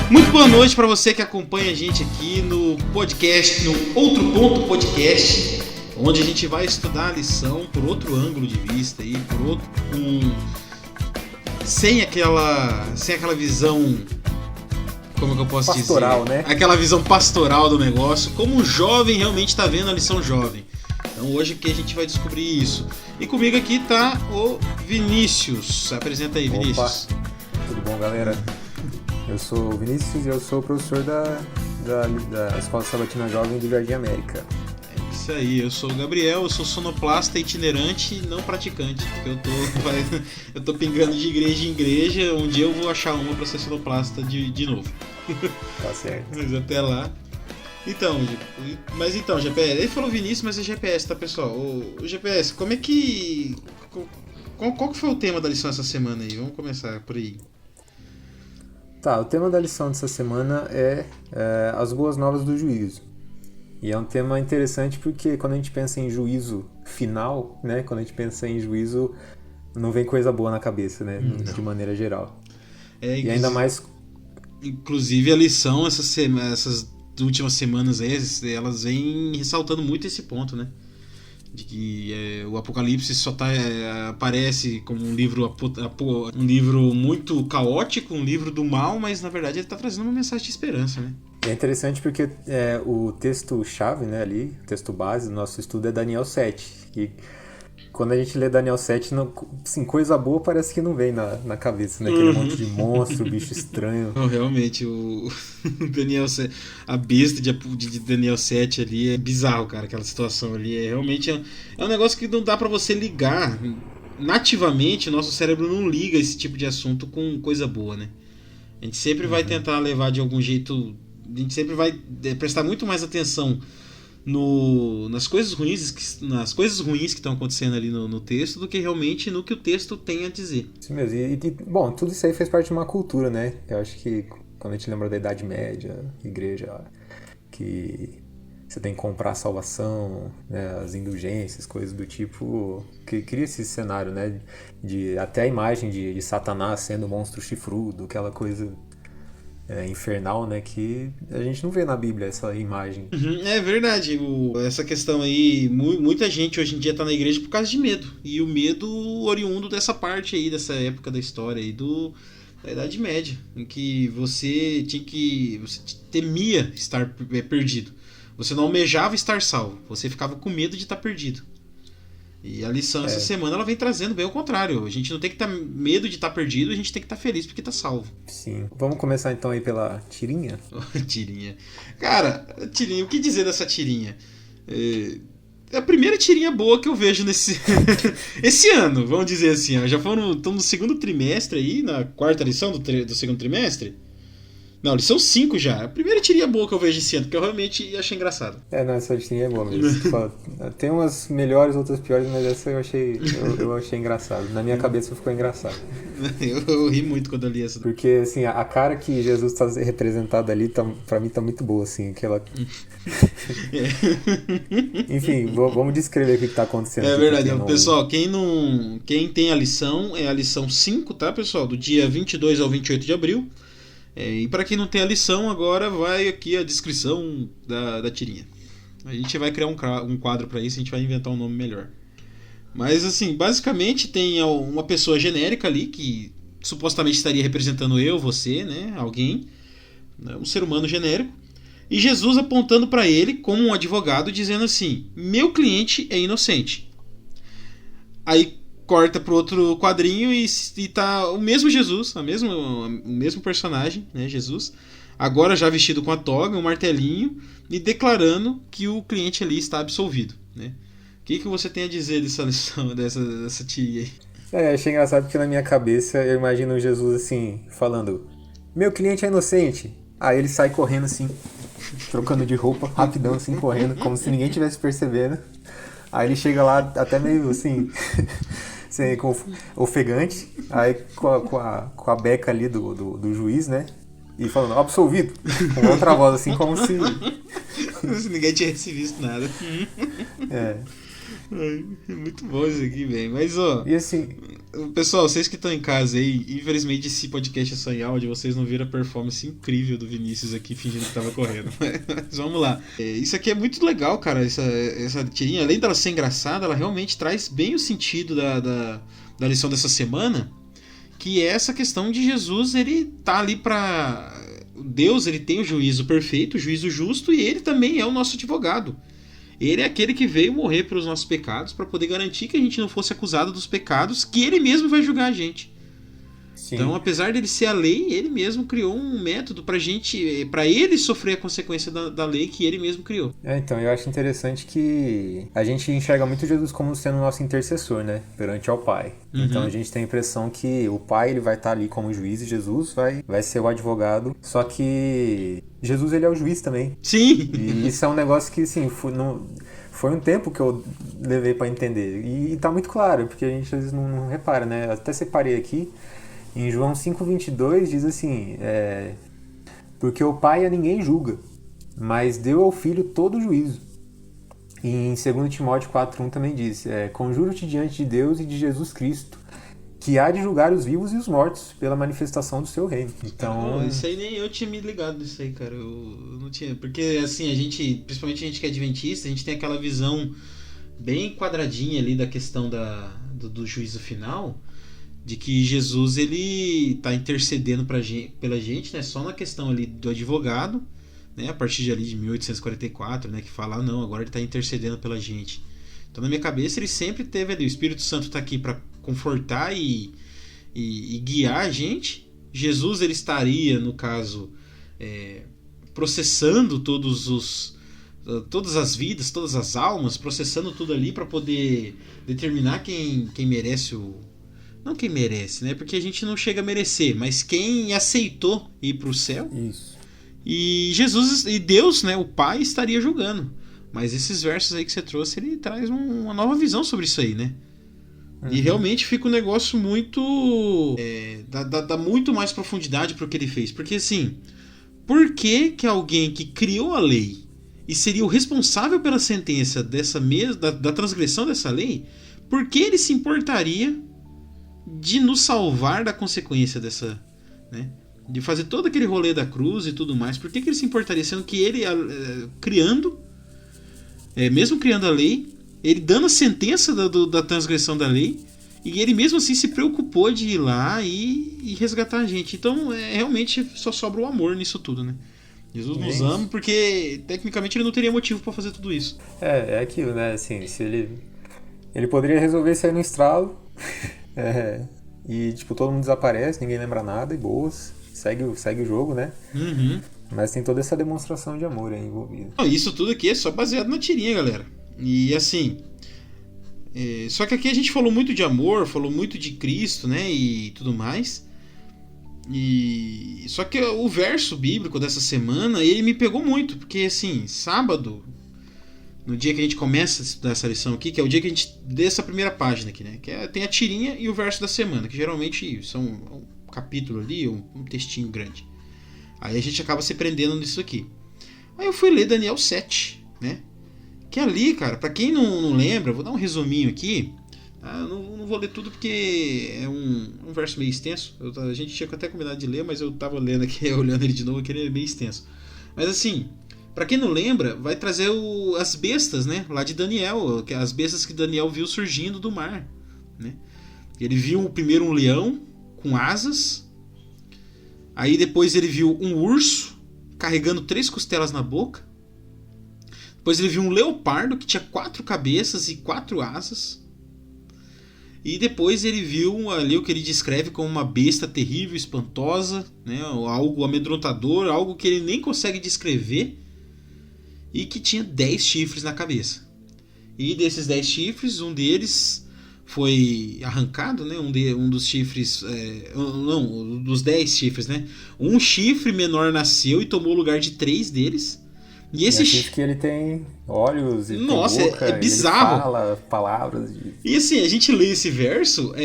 Muito boa noite para você que acompanha a gente aqui no podcast, no Outro Ponto Podcast, onde a gente vai estudar a lição por outro ângulo de vista aí, sem aquela visão, como é que eu posso pastoral, dizer? Né? Aquela visão pastoral do negócio, como o jovem realmente está vendo a lição jovem. Então hoje que a gente vai descobrir isso. E comigo aqui tá o Vinícius. Apresenta aí, Vinícius. Opa. Tudo bom, galera? Eu sou o Vinícius e eu sou professor da Escola Sabatina Jovem do Jardim América. É isso aí, eu sou o Gabriel, eu sou sonoplasta itinerante e não praticante, porque eu tô pingando de igreja em igreja, um dia eu vou achar uma pra ser sonoplasta de novo. Tá certo. Mas até lá. Então, GPS, ele falou Vinícius, mas é GPS, tá, pessoal? O GPS, como é que... Qual que foi o tema da lição essa semana aí? Vamos começar por aí. Tá, o tema da lição dessa semana é as boas novas do juízo. E é um tema interessante porque quando a gente pensa em juízo final, né? Quando a gente pensa em juízo, não vem coisa boa na cabeça, né? Não. De maneira geral. E ainda mais... Inclusive a lição, essas últimas semanas aí, elas vêm ressaltando muito esse ponto, né? De que o Apocalipse só aparece como um livro muito caótico, um livro do mal, mas na verdade ele está trazendo uma mensagem de esperança, né? É interessante porque o texto-chave, né, ali, o texto base do nosso estudo é Daniel 7. E quando a gente lê Daniel 7, assim, coisa boa parece que não vem na cabeça, né? Aquele monte de monstro, bicho estranho. Não, realmente, o Daniel 7, a besta de Daniel 7 ali é bizarro, cara, aquela situação ali. Realmente é um negócio que não dá pra você ligar. Nativamente, o nosso cérebro não liga esse tipo de assunto com coisa boa, né? A gente sempre vai tentar levar de algum jeito... A gente sempre vai prestar muito mais atenção nas coisas ruins que estão acontecendo ali no texto do que realmente no que o texto tem a dizer. Isso mesmo. Bom, tudo isso aí fez parte de uma cultura, né? Eu acho que quando a gente lembra da Idade Média, igreja, que você tem que comprar a salvação, né? As indulgências, coisas do tipo, que cria esse cenário, né? Até a imagem de Satanás sendo um monstro chifrudo, aquela coisa... infernal, né, que a gente não vê na Bíblia essa imagem. É verdade, essa questão aí, muita gente hoje em dia tá na igreja por causa de medo, e o medo oriundo dessa parte aí, dessa época da história aí, da Idade Média, em que você temia estar perdido, você não almejava estar salvo, você ficava com medo de estar perdido. E a lição essa semana ela vem trazendo bem o contrário. A gente não tem que ter medo de estar perdido, a gente tem que estar feliz porque está salvo. Sim. Vamos começar então aí pela tirinha? Tirinha. Cara, tirinha, o que dizer dessa tirinha? É a primeira tirinha boa que eu vejo esse ano, vamos dizer assim. Ó. Já estamos no segundo trimestre aí, na quarta lição do segundo trimestre. Não, lição 5 já. A primeira tirinha boa que eu vejo esse ano, que eu realmente achei engraçado. Não, essa tirinha é boa mesmo. Tem umas melhores, outras piores, mas essa eu achei engraçado. Na minha cabeça ficou engraçado. Eu ri muito quando eu li essa. Porque, assim, a cara que Jesus está representado ali, pra mim tá muito boa, assim. Enfim, vamos descrever o que tá acontecendo. É verdade. Pessoal, quem tem a lição, é a lição 5, tá, pessoal? Do dia 22 ao 28 de abril. E para quem não tem a lição, agora vai aqui a descrição da tirinha. A gente vai criar um quadro para isso, a gente vai inventar um nome melhor. Mas assim, basicamente tem uma pessoa genérica ali que supostamente estaria representando eu, você, né, alguém, né, um ser humano genérico, e Jesus apontando para ele como um advogado dizendo assim: meu cliente é inocente. Aí corta pro outro quadrinho e tá o mesmo Jesus, o mesmo personagem, né, Jesus, agora já vestido com a toga, um martelinho, e declarando que o cliente ali está absolvido, né? O que você tem a dizer dessa lição, dessa tirinha aí? Achei engraçado porque na minha cabeça eu imagino Jesus assim, falando: meu cliente é inocente. Aí ele sai correndo assim, trocando de roupa, rapidão assim, correndo, como se ninguém tivesse percebendo. Aí ele chega lá até meio assim... ofegante, aí com a beca ali do juiz, né? E falando, absolvido, com outra voz, assim, como se... se ninguém tivesse visto nada. É Muito bom isso aqui, velho. Mas, ó... E assim... Pessoal, vocês que estão em casa aí, infelizmente esse podcast é só em áudio, vocês não viram a performance incrível do Vinícius aqui fingindo que tava correndo. Mas vamos lá. Isso aqui é muito legal, cara, essa tirinha. Além dela ser engraçada, ela realmente traz bem o sentido da lição dessa semana, que é essa questão de Jesus, ele tá ali pra... Deus, ele tem o juízo perfeito, o juízo justo, e ele também é o nosso advogado. Ele é aquele que veio morrer pelos nossos pecados para poder garantir que a gente não fosse acusado dos pecados que ele mesmo vai julgar a gente. Sim. Então, apesar dele ser a lei, ele mesmo criou um método pra gente, pra ele sofrer a consequência da lei que ele mesmo criou. Então, eu acho interessante que a gente enxerga muito Jesus como sendo o nosso intercessor, né, perante ao Pai. Uhum. Então, a gente tem a impressão que o Pai, ele vai estar ali como juiz e Jesus vai ser o advogado. Só que Jesus, ele é o juiz também. Sim! E isso é um negócio que, assim, foi um tempo que eu levei pra entender. E tá muito claro, porque a gente às vezes não repara, né? Até separei aqui. Em João 5,22 diz assim, porque o Pai a ninguém julga, mas deu ao Filho todo o juízo. E em 2 Timóteo 4,1 também diz, conjuro-te diante de Deus e de Jesus Cristo, que há de julgar os vivos e os mortos pela manifestação do seu reino. Então... isso aí nem eu tinha me ligado nisso aí, cara. Eu não tinha... Porque, assim, a gente, principalmente a gente que é adventista, a gente tem aquela visão bem quadradinha ali da questão do juízo final... de que Jesus, ele tá intercedendo pela gente, né, só na questão ali do advogado, né, a partir de ali de 1844, né, que fala, não, agora ele tá intercedendo pela gente. Então, na minha cabeça, ele sempre teve ali, o Espírito Santo tá aqui para confortar e guiar a gente. Jesus, ele estaria, no caso, processando todas as vidas, todas as almas, processando tudo ali para poder determinar quem merece não quem merece, né? Porque a gente não chega a merecer, mas quem aceitou ir para o céu. Isso. E Jesus e Deus, né? O Pai estaria julgando. Mas esses versos aí que você trouxe, ele traz uma nova visão sobre isso aí, né? Uhum. E realmente fica um negócio muito... dá muito mais profundidade para o que ele fez. Porque assim, por que alguém que criou a lei e seria o responsável pela sentença da transgressão dessa lei, por que ele se importaria de nos salvar da consequência dessa, né? De fazer todo aquele rolê da cruz e tudo mais? Por que ele se importaria? Sendo que ele, mesmo criando a lei, ele dando a sentença da transgressão da lei, e ele mesmo assim se preocupou de ir lá e resgatar a gente. Então, realmente só sobra o amor nisso tudo, né? Jesus nos ama porque, tecnicamente, ele não teria motivo para fazer tudo isso. É aquilo, né? Assim, se ele poderia resolver isso aí no estralo... e tipo, todo mundo desaparece, ninguém lembra nada e boas, segue o jogo, né? Uhum. Mas tem toda essa demonstração de amor aí envolvida. Isso tudo aqui é só baseado na tirinha, galera. E assim, só que aqui a gente falou muito de amor, falou muito de Cristo, né? E tudo mais. Só que o verso bíblico dessa semana, ele me pegou muito, porque assim, sábado, no dia que a gente começa a estudar essa lição aqui, que é o dia que a gente lê essa primeira página aqui, né? Que tem a tirinha e o verso da semana, que geralmente são um capítulo ali, um textinho grande. Aí a gente acaba se prendendo nisso aqui. Aí eu fui ler Daniel 7, né? Que ali, cara, pra quem não lembra, vou dar um resuminho aqui. Tá? Eu não vou ler tudo porque é um verso meio extenso. A gente tinha até combinado de ler, mas eu tava lendo aqui, olhando ele de novo, que ele é meio extenso. Mas assim... Pra quem não lembra, vai trazer as bestas, né? Lá de Daniel, as bestas que Daniel viu surgindo do mar, né? Ele viu primeiro um leão com asas, aí depois ele viu um urso carregando 3 costelas na boca, depois ele viu um leopardo que tinha 4 cabeças e 4 asas, e depois ele viu ali o que ele descreve como uma besta terrível, espantosa, né? Algo amedrontador, algo que ele nem consegue descrever, e que tinha 10 chifres na cabeça. E desses 10 chifres, um deles foi arrancado, né? Um dos chifres... dos 10 chifres, né? Um chifre menor nasceu e tomou o lugar de 3 deles. E esse chifre que ele tem olhos e nossa, tem boca, é bizarro. Ele fala palavras. E assim, a gente lê esse verso,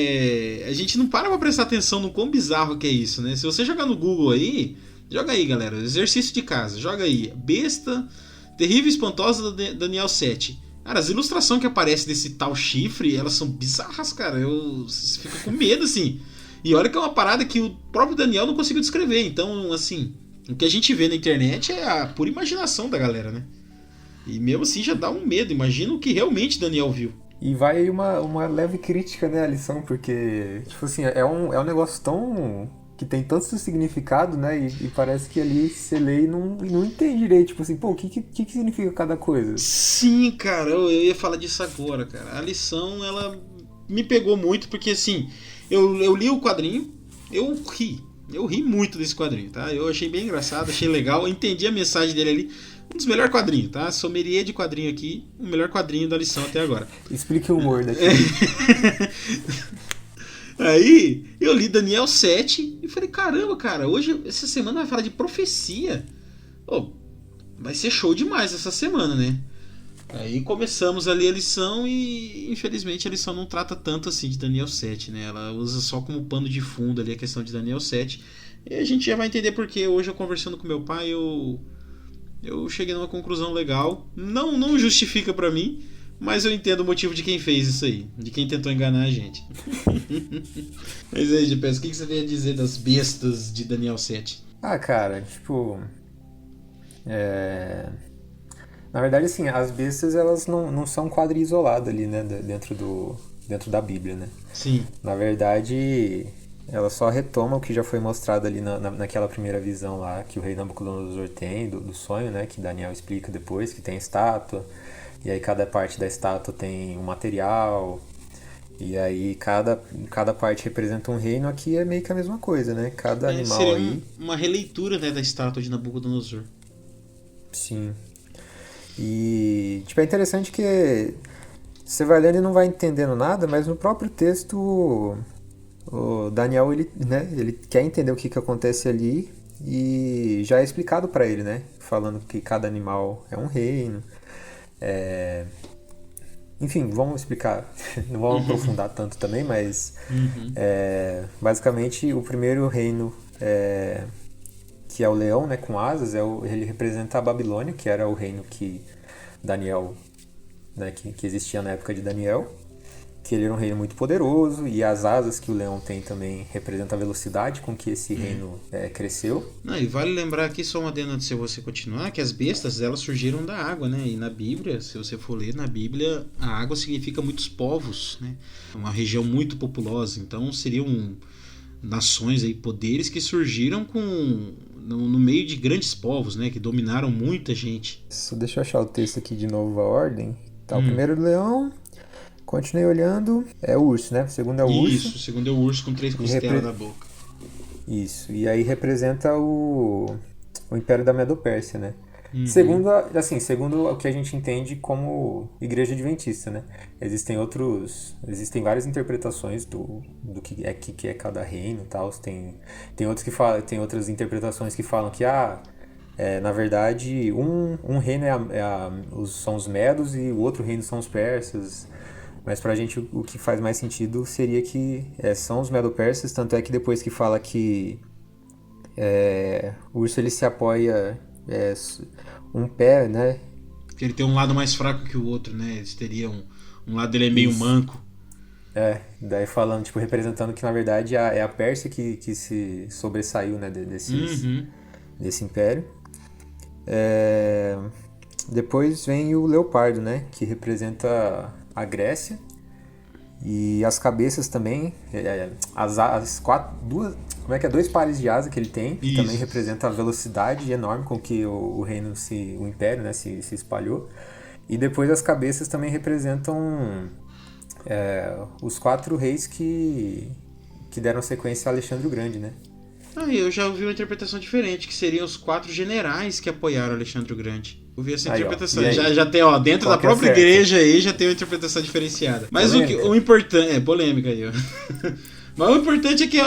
a gente não para pra prestar atenção no quão bizarro que é isso, né? Se você jogar no Google aí, joga aí, galera, exercício de casa, joga aí, besta... Terrível e espantosa Daniel 7. Cara, as ilustrações que aparecem desse tal chifre, elas são bizarras, cara. Você fica com medo, assim. E olha que é uma parada que o próprio Daniel não conseguiu descrever. Então, assim, o que a gente vê na internet é a pura imaginação da galera, né? E mesmo assim já dá um medo. Imagina o que realmente Daniel viu. E vai aí uma leve crítica, né, à lição, porque, tipo assim, é um negócio tão... que tem tanto significado, né, e parece que ali você lê e não entende direito, tipo assim, pô, o que significa cada coisa? Sim, cara, eu ia falar disso agora, cara. A lição, ela me pegou muito, porque assim, eu li o quadrinho, eu ri muito desse quadrinho, tá? Eu achei bem engraçado, achei legal, eu entendi a mensagem dele ali. Um dos melhores quadrinhos, tá? Sommelier de quadrinho aqui, o melhor quadrinho da lição até agora. Explique o humor daqui. Aí eu li Daniel 7 e falei, caramba, cara, hoje, essa semana vai falar de profecia. Oh, vai ser show demais essa semana, né? Aí começamos ali a lição e infelizmente a lição não trata tanto assim de Daniel 7, né? Ela usa só como pano de fundo ali a questão de Daniel 7. E a gente já vai entender porque hoje eu conversando com meu pai, eu cheguei numa conclusão legal. Não justifica pra mim, mas eu entendo o motivo de quem fez isso aí, de quem tentou enganar a gente. Mas aí, GPS, o que você veio dizer das bestas de Daniel 7? Ah, cara, tipo... Na verdade, assim, as bestas, elas não são um quadro isolado ali, né, dentro da Bíblia, né? Sim. Na verdade, ela só retoma o que já foi mostrado ali naquela primeira visão lá, que o rei Nabucodonosor tem, do sonho, né, que Daniel explica depois, que tem estátua, e aí cada parte da estátua tem um material, e aí cada parte representa um reino. Aqui é meio que a mesma coisa, né? Cada animal seria aí... uma releitura, né, da estátua de Nabucodonosor. Sim. E, tipo, é interessante que você vai lendo e não vai entendendo nada, mas no próprio texto o Daniel, ele quer entender o que acontece ali e já é explicado para ele, né? Falando que cada animal é um reino. Enfim, vamos explicar. Não vamos aprofundar tanto também, mas basicamente o primeiro reino, que é o leão, né, com asas, ele representa a Babilônia, que era o reino que Daniel, né, que existia na época de Daniel, que ele era um reino muito poderoso, e as asas que o leão tem também representam a velocidade com que esse reino cresceu. Não, e vale lembrar aqui, só uma adenda antes de você continuar, que as bestas, elas surgiram da água, né? E na Bíblia, se você for ler na Bíblia, a água significa muitos povos, né? É uma região muito populosa, então seriam nações aí, poderes que surgiram no meio de grandes povos, né? Que dominaram muita gente. Deixa eu achar o texto aqui de novo, a ordem. Tá, o primeiro leão... Continuei olhando, é o urso, né? O segundo é o urso. Isso, o segundo é o urso com 3 costelas na boca. Isso, e aí representa o Império da Medo-Pérsia, né? Segundo o que a gente entende como Igreja Adventista, né? Existem várias interpretações do que é cada reino e tal. Tem outras interpretações que falam que, na verdade, um reino são os medos e o outro reino são os persas. Mas pra gente o que faz mais sentido seria que são os medo-persas, tanto é que depois que fala que o urso ele se apoia um pé, né? Porque ele tem um lado mais fraco que o outro, né? Eles teriam... Um lado dele é meio manco. Daí falando, tipo, representando que na verdade é a Pérsia que se sobressaiu, né, desse império. Depois vem o leopardo, né, que representa a Grécia, e as cabeças também, dois pares de asa que ele tem, que também representa a velocidade enorme com que o reino, o império, né, se espalhou. E depois as cabeças também representam os 4 reis que deram sequência a Alexandre o Grande, né? Eu já ouvi uma interpretação diferente, que seriam os 4 generais que apoiaram Alexandre o Grande. Eu vi essa interpretação. Já tem, dentro da própria igreja aí, já tem uma interpretação diferenciada. Mas o importante... polêmica aí, ó. Mas o importante é que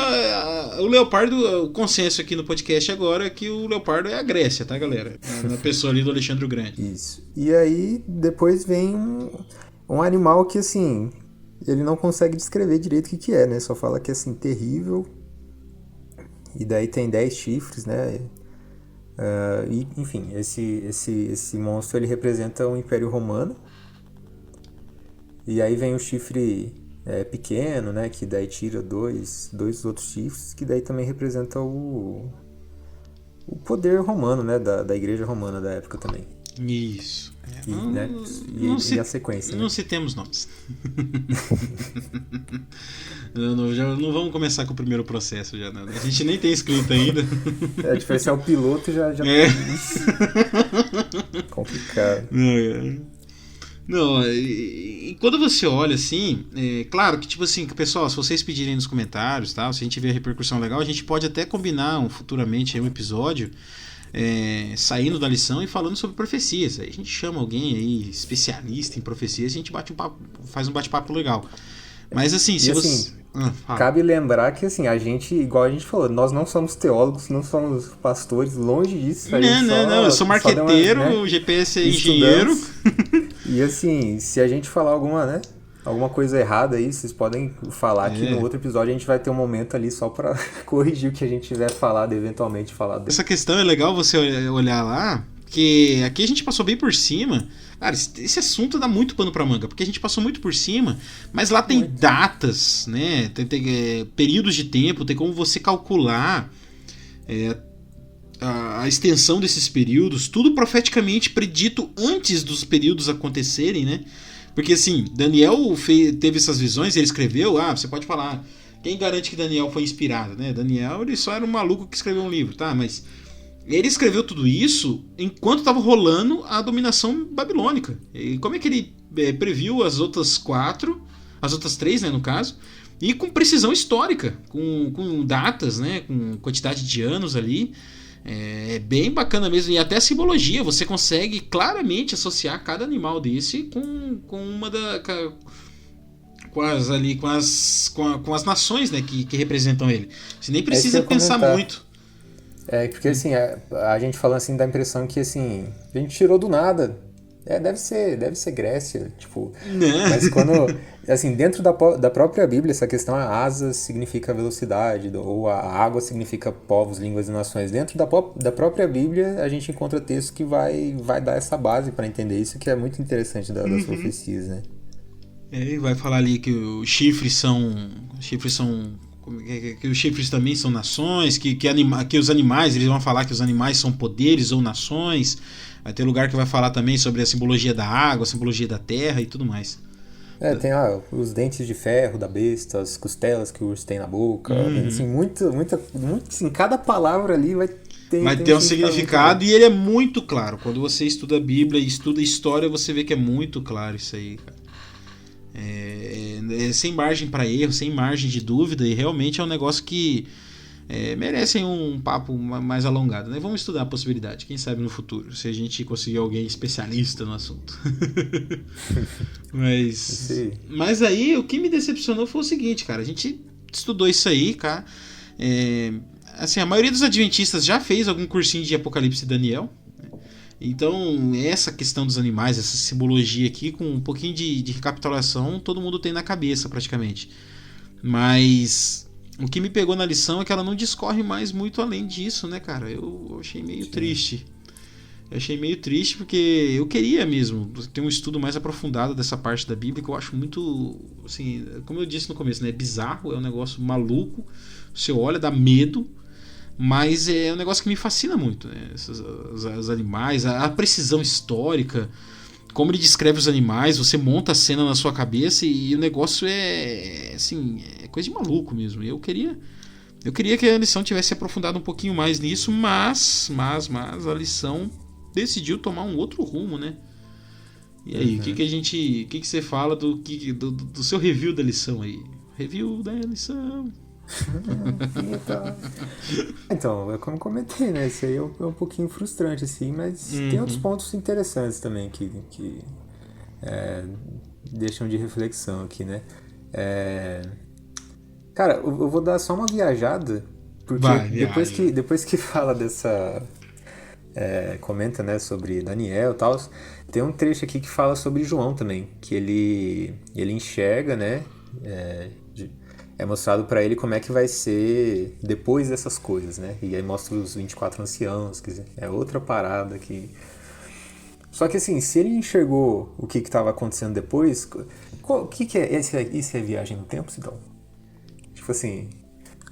o leopardo, o consenso aqui no podcast agora é que o leopardo é a Grécia, tá, galera? Na pessoa ali do Alexandre o Grande. Isso. E aí, depois vem um animal que, assim, ele não consegue descrever direito o que é, né? Só fala que é, assim, terrível. E daí tem 10 chifres, né? Enfim, esse monstro ele representa o Império Romano. E aí vem o chifre pequeno, né? Que daí tira dois outros chifres, que daí também representa o poder romano, né? Da igreja romana da época também. Isso. E a sequência. Não né? citemos nomes. Já não vamos começar com o primeiro processo já, né? A gente nem tem escrito ainda. A diferença é o piloto já complicado. Não, e quando você olha assim, claro que tipo assim, pessoal, se vocês pedirem nos comentários, tá, se a gente tiver repercussão legal, a gente pode até combinar futuramente um episódio saindo da lição e falando sobre profecias. Aí a gente chama alguém aí especialista em profecias, a gente faz um bate-papo legal. Mas assim, se você... cabe lembrar que assim, a gente, igual a gente falou, nós não somos teólogos, não somos pastores, longe disso. Não, eu sou marqueteiro, o GPS é engenheiro. E assim, se a gente falar alguma coisa errada aí, vocês podem falar que no outro episódio a gente vai ter um momento ali só pra corrigir o que a gente tiver falado, eventualmente falado. Essa questão é legal você olhar lá, porque aqui a gente passou bem por cima. Cara, esse assunto dá muito pano pra manga, porque a gente passou muito por cima, mas lá tem datas, né? Tem períodos de tempo, tem como você calcular a extensão desses períodos, tudo profeticamente predito antes dos períodos acontecerem, né? Porque assim, Daniel teve essas visões, ele escreveu, você pode falar, quem garante que Daniel foi inspirado, né? Daniel, ele só era um maluco que escreveu um livro, tá? Mas ele escreveu tudo isso enquanto estava rolando a dominação babilônica. E como é que ele previu as outras três, né, no caso, e com precisão histórica, com datas, né, com quantidade de anos ali. É bem bacana mesmo. E até a simbologia, você consegue claramente associar cada animal desse com as nações, né, que representam ele. Você nem precisa pensar muito. Porque assim, a gente falando assim dá a impressão que assim, a gente tirou do nada. Deve ser Grécia, tipo. Mas quando, assim, dentro da própria Bíblia, essa questão, a asa significa velocidade, ou a água significa povos, línguas e nações. Dentro da própria Bíblia, a gente encontra texto que vai dar essa base para entender isso, que é muito interessante das profecias, né? E vai falar ali que os chifres são que os chifres também são nações, que os animais, eles vão falar que os animais são poderes ou nações. Vai ter lugar que vai falar também sobre a simbologia da água, a simbologia da terra e tudo mais. Tem os dentes de ferro da besta, as costelas que o urso tem na boca. Assim, assim, cada palavra ali vai ter um significado, e ele é muito claro. Quando você estuda a Bíblia e estuda história, você vê que é muito claro isso aí, cara. Sem margem para erro, sem margem de dúvida, e realmente é um negócio que merecem um papo mais alongado, né? Vamos estudar a possibilidade, quem sabe no futuro, se a gente conseguir alguém especialista no assunto. Mas aí o que me decepcionou foi o seguinte, cara, a gente estudou isso aí, cara. Assim, a maioria dos adventistas já fez algum cursinho de Apocalipse e Daniel. Então, essa questão dos animais, essa simbologia aqui, com um pouquinho de recapitulação, todo mundo tem na cabeça, praticamente. Mas o que me pegou na lição é que ela não discorre mais muito além disso, né, cara? Eu achei meio triste. Eu achei meio triste porque eu queria mesmo ter um estudo mais aprofundado dessa parte da Bíblia, que eu acho muito, assim, como eu disse no começo, né, bizarro, é um negócio maluco. Você olha, dá medo. Mas é um negócio que me fascina muito, né? Os animais, a precisão histórica, como ele descreve os animais, você monta a cena na sua cabeça e o negócio assim, é coisa de maluco mesmo. Eu queria que a lição tivesse aprofundado um pouquinho mais nisso, mas a lição decidiu tomar um outro rumo, né? E aí, o que você fala do seu review da lição aí? Review da lição. Então, é como comentei, né? Isso aí é um pouquinho frustrante, assim, mas tem outros pontos interessantes também que deixam de reflexão aqui, né? Cara, eu vou dar só uma viajada, porque depois que fala dessa... comenta, né, sobre Daniel e tal, tem um trecho aqui que fala sobre João também, que ele enxerga, né? É mostrado pra ele como é que vai ser depois dessas coisas, né? E aí mostra os 24 anciãos, quer dizer, é outra parada que Só que assim, se ele enxergou o que estava acontecendo depois, o que é? Isso é viagem no tempo, Sidão? Tipo assim,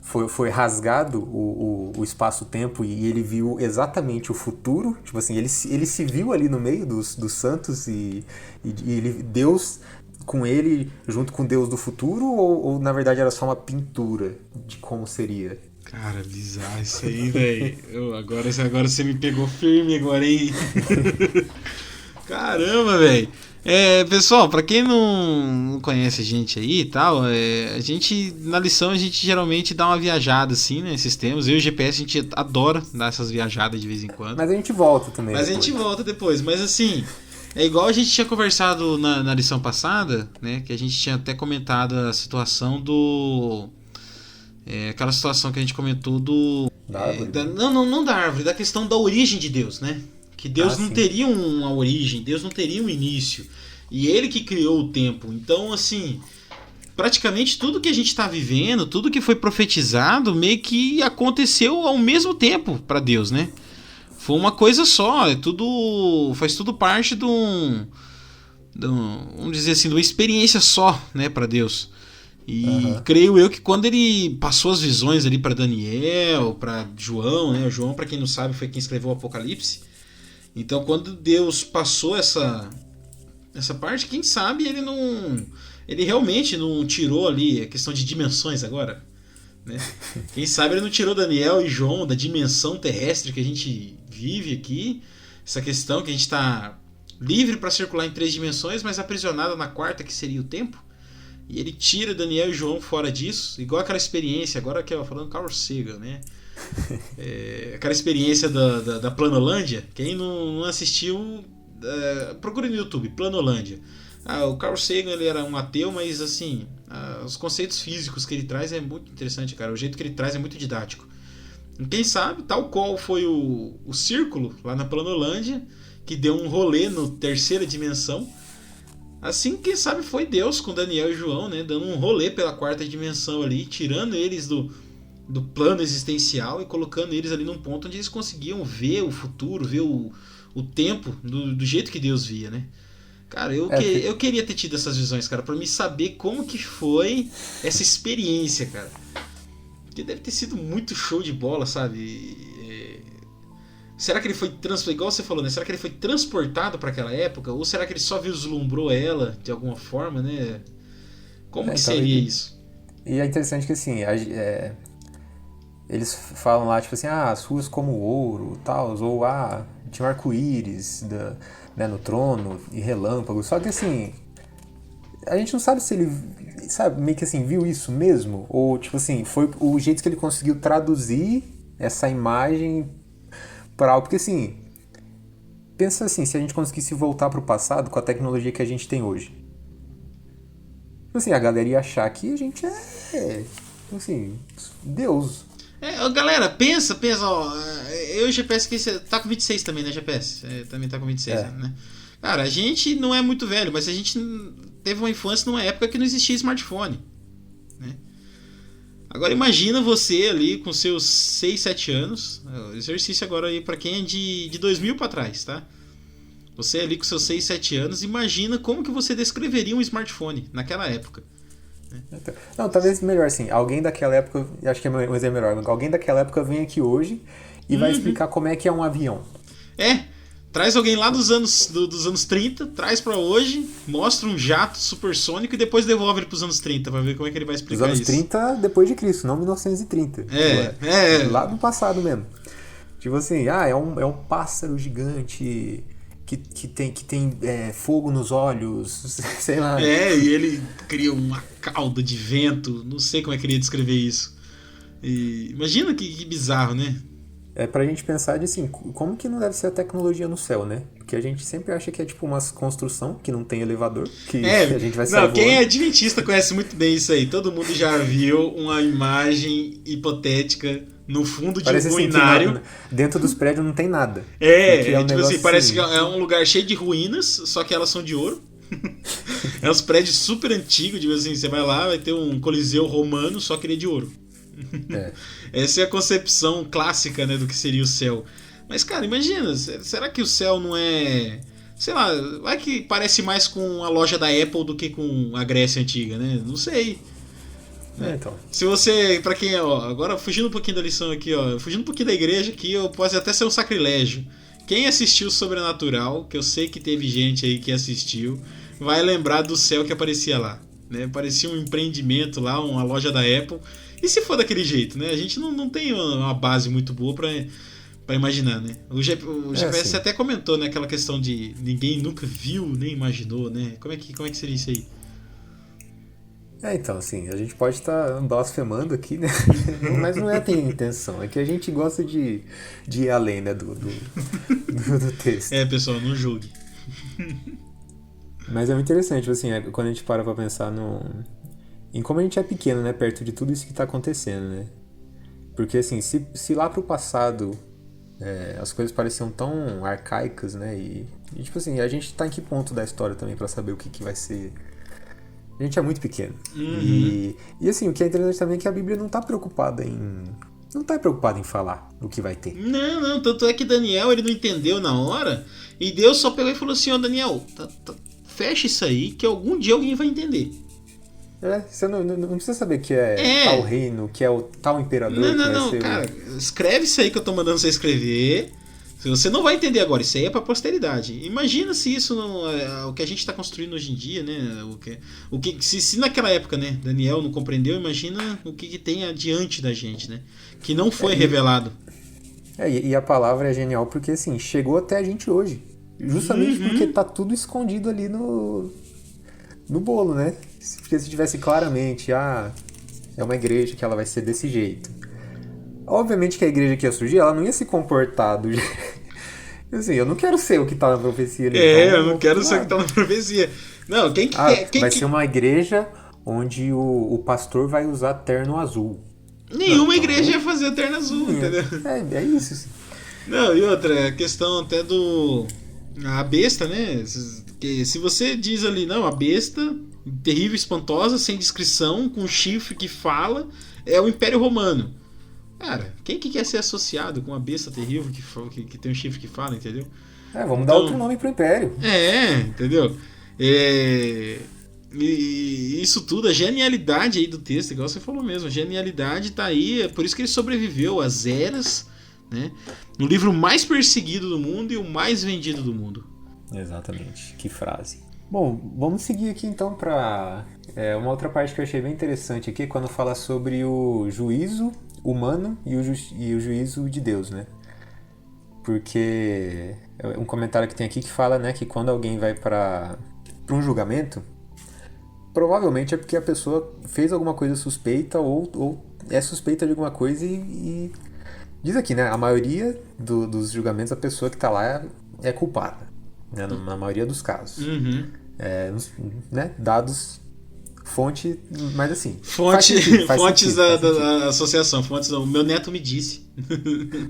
foi rasgado o espaço-tempo e ele viu exatamente o futuro. Tipo assim, ele se viu ali no meio dos santos e Deus com ele junto com Deus do futuro, ou na verdade era só uma pintura de como seria? Cara, bizarro isso aí, velho. Agora você me pegou firme agora, hein? Caramba, velho. Pessoal, pra quem não conhece a gente aí e tal, a gente, na lição, a gente geralmente dá uma viajada assim, né, nesses temas. Eu e o GPS, a gente adora dar essas viajadas de vez em quando. Mas a gente volta também. Mas depois. A gente volta depois. Mas assim, é igual a gente tinha conversado na lição passada, né, que a gente tinha até comentado a situação do... aquela situação que a gente comentou do... Da árvore? Não da árvore, da questão da origem de Deus, né? Que Deus não sim. teria uma origem, Deus não teria um início. E Ele que criou o tempo. Então, assim, praticamente tudo que a gente está vivendo, tudo que foi profetizado, meio que aconteceu ao mesmo tempo para Deus, né? Foi uma coisa só, faz tudo parte de vamos dizer assim, de uma experiência só, né, para Deus. E creio eu que quando ele passou as visões ali para Daniel, para João, né? João, para quem não sabe, foi quem escreveu o Apocalipse. Então, quando Deus passou essa parte, quem sabe ele realmente não tirou ali a questão de dimensões agora, né? Quem sabe ele não tirou Daniel e João da dimensão terrestre que a gente vive aqui, essa questão que a gente está livre para circular em 3 dimensões, mas aprisionado na 4ª, que seria o tempo. E ele tira Daniel e João fora disso, igual aquela experiência, agora que eu falando Carl Sagan, né? Aquela experiência da Planolândia. Quem não assistiu, procure no YouTube, Planolândia. O Carl Sagan, ele era um ateu, mas assim, os conceitos físicos que ele traz é muito interessante, cara. O jeito que ele traz é muito didático. E quem sabe, tal qual foi o círculo lá na Planolândia, que deu um rolê no 3ª dimensão, assim, quem sabe foi Deus com Daniel e João, né, dando um rolê pela 4ª dimensão ali, tirando eles do plano existencial e colocando eles ali num ponto onde eles conseguiam ver o futuro, ver o tempo do jeito que Deus via, né? Cara, eu queria ter tido essas visões, cara, pra me saber como que foi essa experiência, cara. Porque deve ter sido muito show de bola, sabe? Será que ele foi igual você falou, né? Será que ele foi transportado para aquela época? Ou será que ele só vislumbrou ela de alguma forma, né? Como que seria isso? E é interessante que assim, eles falam lá, tipo assim, as ruas como ouro, tal, ou tinha um arco-íris né, no trono e relâmpagos. Só que assim, a gente não sabe se ele, sabe, meio que assim, viu isso mesmo, ou tipo assim, foi o jeito que ele conseguiu traduzir essa imagem para algo. Porque assim, pensa assim, se a gente conseguisse voltar pro passado com a tecnologia que a gente tem hoje, tipo assim, a galera ia achar que a gente assim, Deus. Galera, pensa, ó, eu e o GPS que você tá com 26 também, né, GPS? Também tá com 26, né? Cara, a gente não é muito velho, mas a gente teve uma infância numa época que não existia smartphone, né? Agora imagina você ali com seus 6, 7 anos, exercício agora aí pra quem é de 2000 pra trás, tá? Você ali com seus 6, 7 anos, imagina como que você descreveria um smartphone naquela época. Não, talvez melhor assim, alguém daquela época, acho que é um exemplo melhor, alguém daquela época vem aqui hoje e vai explicar como é que é um avião. Traz alguém lá dos anos 30, traz pra hoje, mostra um jato supersônico e depois devolve ele pros anos 30 pra ver como é que ele vai explicar isso. Os anos 30 depois de Cristo, não 1930. Lá do passado mesmo. Tipo assim, é um pássaro gigante que tem fogo nos olhos, sei lá. E ele cria uma cauda de vento, não sei como é que ele ia descrever isso. Imagina que bizarro, né? É pra gente pensar de assim, como que não deve ser a tecnologia no céu, né? Porque a gente sempre acha que é tipo uma construção que não tem elevador, que a gente vai sair voando. Quem é adventista conhece muito bem isso aí. Todo mundo já viu uma imagem hipotética no fundo de um ruinário. Assim, dentro dos prédios não tem nada. Tipo assim, parece que é um lugar cheio de ruínas, só que elas são de ouro. É uns prédios super antigos, tipo assim, você vai lá, vai ter um coliseu romano, só que ele é de ouro. Essa é a concepção clássica, né, do que seria o céu. Mas, cara, imagina, será que o céu não é Sei lá, vai que parece mais com a loja da Apple do que com a Grécia Antiga, né? Não sei. Então. Se você, pra quem é, ó, agora fugindo um pouquinho da lição aqui, ó, fugindo um pouquinho da igreja aqui, eu posso até ser um sacrilégio. Quem assistiu Sobrenatural, que eu sei que teve gente aí que assistiu, vai lembrar do céu que aparecia lá, né? Parecia um empreendimento lá, uma loja da Apple. E se for daquele jeito, né? A gente não tem uma base muito boa pra imaginar, né? O GPS até comentou, né, aquela questão de ninguém nunca viu nem imaginou, né? Como é que seria isso aí? Então, assim, a gente pode estar blasfemando aqui, né? Mas não é a intenção. É que a gente gosta de ir além, né, do texto. Pessoal, não julgue. Mas é muito interessante, assim, quando a gente para pra pensar em como a gente é pequeno, né? Perto de tudo isso que tá acontecendo, né? Porque, assim, se lá pro passado as coisas pareciam tão arcaicas, né? E, tipo assim, a gente tá em que ponto da história também pra saber o que vai ser... A gente é muito pequeno. E assim, o que é interessante também é que a Bíblia não tá preocupada em falar o que vai ter. Não, tanto é que Daniel, ele não entendeu na hora, e Deus só pegou e falou assim, Daniel, fecha isso aí, que algum dia alguém vai entender. Você não precisa saber que é tal reino, que é o tal imperador que vai ser... Cara, escreve isso aí que eu tô mandando você escrever. Você não vai entender agora, isso aí é pra posteridade. Imagina se isso não é o que a gente tá construindo hoje em dia, né? Se naquela época, né, Daniel não compreendeu, imagina o que tem adiante da gente, né? Que não foi revelado. E a palavra é genial porque, assim, chegou até a gente hoje. Justamente porque tá tudo escondido ali no bolo, né? Porque se tivesse claramente, é uma igreja que ela vai ser desse jeito. Obviamente que a igreja que ia surgir, ela não ia se comportar do jeito... Assim, eu não quero ser o que tá na profecia ali. Eu não quero ser o que tá na profecia. Não, vai ser uma igreja onde o pastor vai usar terno azul. Nenhuma igreja ia fazer terno azul, entendeu? É isso. Não, e outra, a questão até a besta, né? Que se você diz ali, não, a besta, terrível, espantosa, sem descrição, com chifre que fala, é o Império Romano. Cara, quem que quer ser associado com uma besta terrível que tem um chifre que fala, entendeu? Vamos dar outro nome pro Império. Entendeu? E isso tudo, a genialidade aí do texto, igual você falou mesmo, a genialidade tá aí, é por isso que ele sobreviveu às eras, né? No livro mais perseguido do mundo e o mais vendido do mundo. Exatamente, que frase. Bom, vamos seguir aqui então para uma outra parte que eu achei bem interessante aqui, quando fala sobre o juízo humano e o juízo de Deus, né? Porque um comentário que tem aqui que fala, né, que quando alguém vai para um julgamento, provavelmente é porque a pessoa fez alguma coisa suspeita ou é suspeita de alguma coisa e diz aqui, né, a maioria dos julgamentos a pessoa que está lá é culpada, né, na maioria dos casos. Né, dados... Fonte, mas assim... Fontes da associação. Fontes, o meu neto me disse.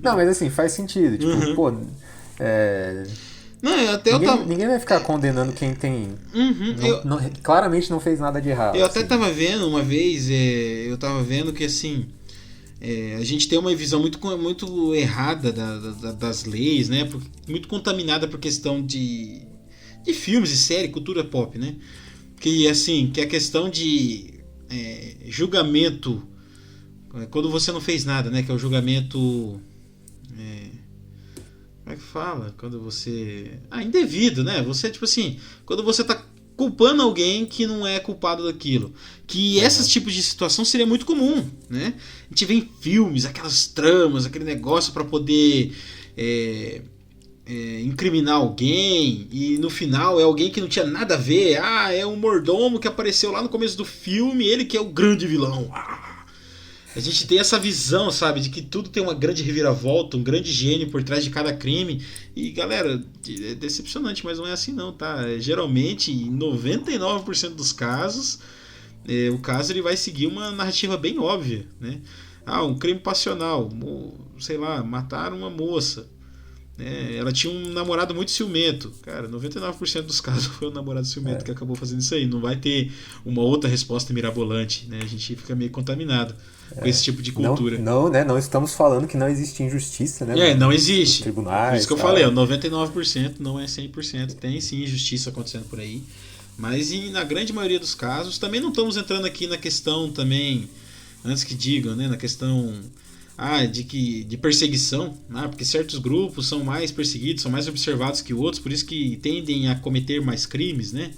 Não, mas assim, faz sentido. Tipo, ninguém vai ficar condenando quem tem... claramente não fez nada de errado. Eu até tava vendo uma vez, eu tava vendo que assim... a gente tem uma visão muito errada das leis, né? Muito contaminada por questão de filmes e série, cultura pop, né? Que assim, que a questão de julgamento quando você não fez nada, né? Que é o julgamento como é que fala? Quando você... indevido, né? Você, tipo assim, quando você tá culpando alguém que não é culpado daquilo. Que esses tipos de situação seria muito comum, né? A gente vê em filmes, aquelas tramas, aquele negócio para poder incriminar alguém, e no final é alguém que não tinha nada a ver. É um mordomo que apareceu lá no começo do filme, ele que é o grande vilão. A gente tem essa visão, sabe, de que tudo tem uma grande reviravolta, um grande gênio por trás de cada crime. E galera, é decepcionante, mas não é assim não, tá? Geralmente, em 99% dos casos, o caso ele vai seguir uma narrativa bem óbvia, né? Um crime passional, sei lá, mataram uma moça, ela tinha um namorado muito ciumento. Cara, 99% dos casos foi um namorado ciumento que acabou fazendo isso aí. Não vai ter uma outra resposta mirabolante, né? A gente fica meio contaminado. com esse tipo de cultura. Não, né? Não estamos falando que não existe injustiça, né? Não existe. Tribunais, por isso que eu falei, 99% não é 100%. Tem sim injustiça acontecendo por aí. Mas na grande maioria dos casos, também não estamos entrando aqui na questão também, antes que digam, né? Na questão de perseguição, porque certos grupos são mais perseguidos, são mais observados que outros, por isso que tendem a cometer mais crimes, né?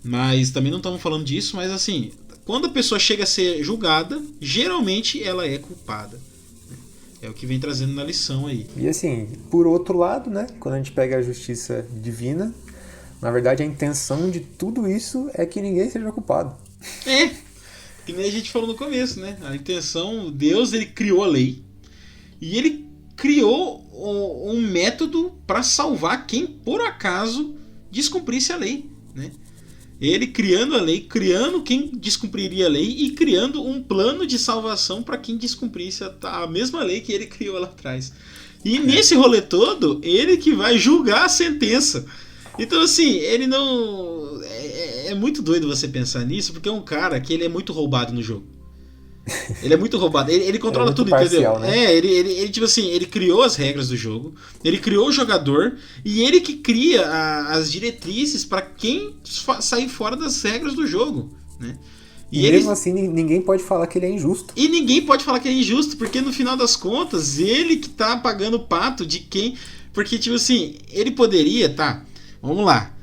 Mas também não estamos falando disso, mas assim, quando a pessoa chega a ser julgada, geralmente ela é culpada. É o que vem trazendo na lição aí. E assim, por outro lado, né? Quando a gente pega a justiça divina, na verdade a intenção de tudo isso é que ninguém seja culpado. Que nem a gente falou no começo, né? A intenção, Deus, ele criou a lei e ele criou um método para salvar quem por acaso descumprisse a lei, né? Ele criando a lei, criando quem descumpriria a lei e criando um plano de salvação para quem descumprisse a mesma lei que ele criou lá atrás. E nesse rolê todo, ele que vai julgar a sentença. Então, assim, ele não... É muito doido você pensar nisso, porque é um cara que ele é muito roubado no jogo. Ele é muito roubado. Ele controla tudo, parcial, entendeu? Né? Ele tipo assim, ele criou as regras do jogo, ele criou o jogador, e ele que cria as diretrizes para quem sair fora das regras do jogo, né? E mesmo assim, ninguém pode falar que ele é injusto. E ninguém pode falar que é injusto, porque no final das contas, ele que tá pagando o pato de quem... Porque, tipo assim, ele poderia, vamos lá.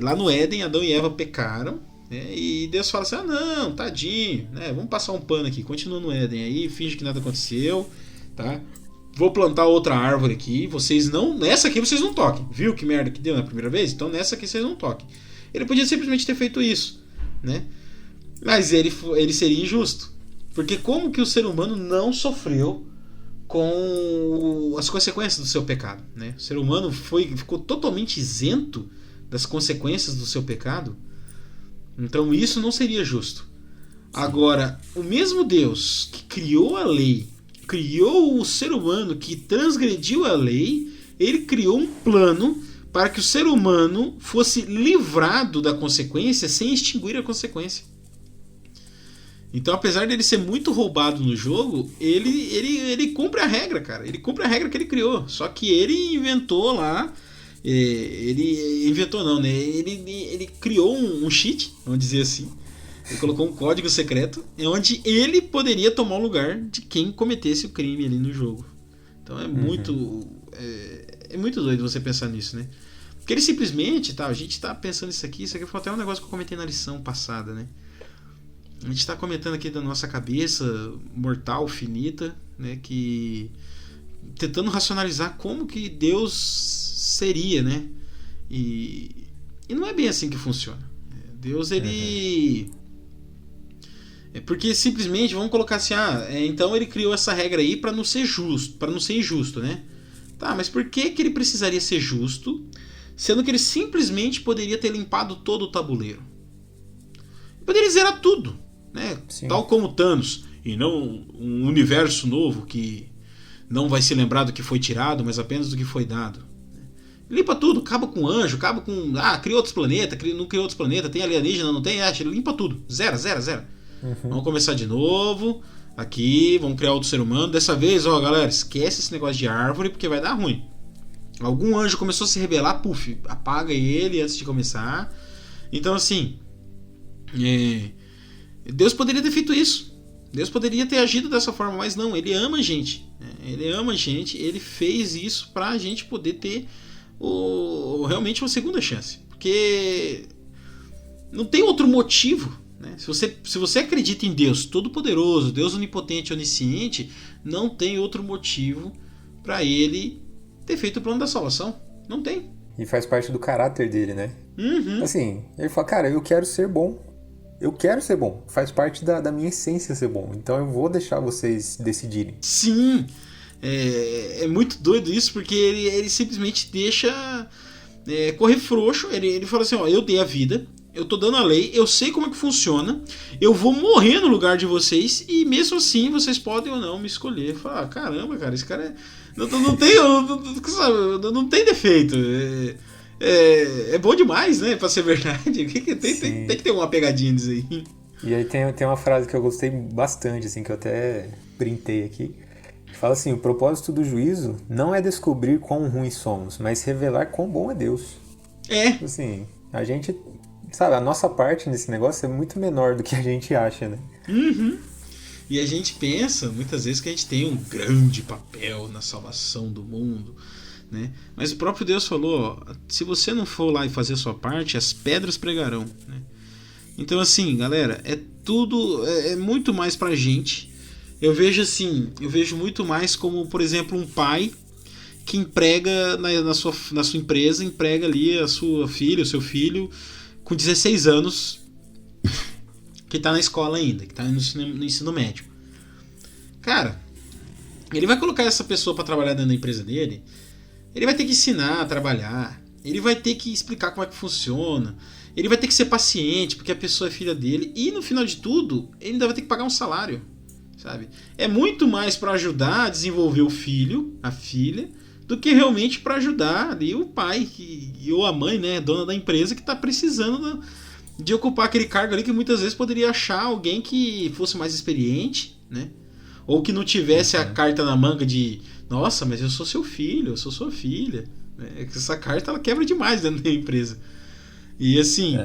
Lá no Éden, Adão e Eva pecaram, né? E Deus fala assim, não, tadinho, né? Vamos passar um pano aqui, continua no Éden aí, finge que nada aconteceu, tá? Vou plantar outra árvore aqui, nessa aqui vocês não toquem. Viu que merda que deu na primeira vez? Então nessa aqui vocês não toquem. Ele podia simplesmente ter feito isso, né? Mas ele seria injusto. Porque como que o ser humano não sofreu com as consequências do seu pecado, né? O ser humano ficou totalmente isento das consequências do seu pecado. Então isso não seria justo. Agora, o mesmo Deus que criou a lei, criou o ser humano que transgrediu a lei, ele criou um plano para que o ser humano fosse livrado da consequência sem extinguir a consequência. Então, apesar dele ser muito roubado no jogo, ele cumpre a regra, cara. Ele cumpre a regra que ele criou. Só que ele inventou lá... Ele inventou não, né? Ele criou um cheat, vamos dizer assim. Ele colocou um código secreto onde ele poderia tomar o lugar de quem cometesse o crime ali no jogo. Então é muito... É muito doido você pensar nisso, né? Porque ele simplesmente... a gente tá pensando isso aqui foi até um negócio que eu comentei na lição passada, né? A gente está comentando aqui da nossa cabeça mortal, finita, né, que tentando racionalizar como que Deus seria, né? E não é bem assim que funciona. Deus, ele... porque simplesmente, vamos colocar assim, então ele criou essa regra aí para não ser justo, para não ser injusto, né? Mas por que ele precisaria ser justo, sendo que ele simplesmente poderia ter limpado todo o tabuleiro? Ele poderia zerar tudo. Né? Tal como Thanos, e não um universo novo que não vai se lembrar do que foi tirado, mas apenas do que foi dado. Limpa tudo, acaba com anjo, acaba com... cria outros planetas, não cria outros planetas, tem alienígena, não tem? Limpa tudo, zero. Vamos começar de novo, aqui, vamos criar outro ser humano. Dessa vez, galera, esquece esse negócio de árvore, porque vai dar ruim. Algum anjo começou a se rebelar, apaga ele antes de começar. Então, assim... Deus poderia ter feito isso. Deus poderia ter agido dessa forma, mas não, ele ama a gente. Ele ama a gente, ele fez isso pra gente poder ter realmente uma segunda chance. Porque não tem outro motivo, né? Se você acredita em Deus Todo-Poderoso, Deus Onipotente, Onisciente, não tem outro motivo pra ele ter feito o plano da salvação. Não tem. E faz parte do caráter dele, né? Assim, ele fala, cara, eu quero ser bom. Eu quero ser bom, faz parte da minha essência ser bom, então eu vou deixar vocês decidirem. Sim, é muito doido isso, porque ele simplesmente deixa correr frouxo. Ele fala assim, eu dei a vida, eu tô dando a lei, eu sei como é que funciona, eu vou morrer no lugar de vocês, e mesmo assim vocês podem ou não me escolher. Fala, caramba, cara, esse cara não tem defeito. É bom demais, né? Pra ser verdade. Tem que ter uma pegadinha disso aí. E aí tem uma frase que eu gostei bastante, assim, que eu até printei aqui. Fala assim, o propósito do juízo não é descobrir quão ruins somos, mas revelar quão bom é Deus. É. Assim, a gente, sabe, a nossa parte nesse negócio é muito menor do que a gente acha, né? E a gente pensa, muitas vezes, que a gente tem um grande papel na salvação do mundo, né? Mas o próprio Deus falou, ó, se você não for lá e fazer a sua parte, as pedras pregarão, né? Então, assim, galera, é tudo, é muito mais pra gente. Eu vejo assim, eu vejo muito mais como, por exemplo, um pai que emprega na sua empresa, emprega ali a sua filha, o seu filho, com 16 anos, que tá na escola ainda, que tá no ensino médio. Cara, ele vai colocar essa pessoa pra trabalhar dentro da empresa dele, ele vai ter que ensinar a trabalhar, ele vai ter que explicar como é que funciona, ele vai ter que ser paciente, porque a pessoa é filha dele, e no final de tudo, ele ainda vai ter que pagar um salário, sabe? É muito mais pra ajudar a desenvolver o filho, a filha, do que realmente pra ajudar ali o pai ou a mãe, né, dona da empresa, que tá precisando de ocupar aquele cargo ali, que muitas vezes poderia achar alguém que fosse mais experiente, né? Ou que não tivesse a carta na manga de, nossa, mas eu sou seu filho, eu sou sua filha. Essa carta ela quebra demais dentro da empresa. E assim,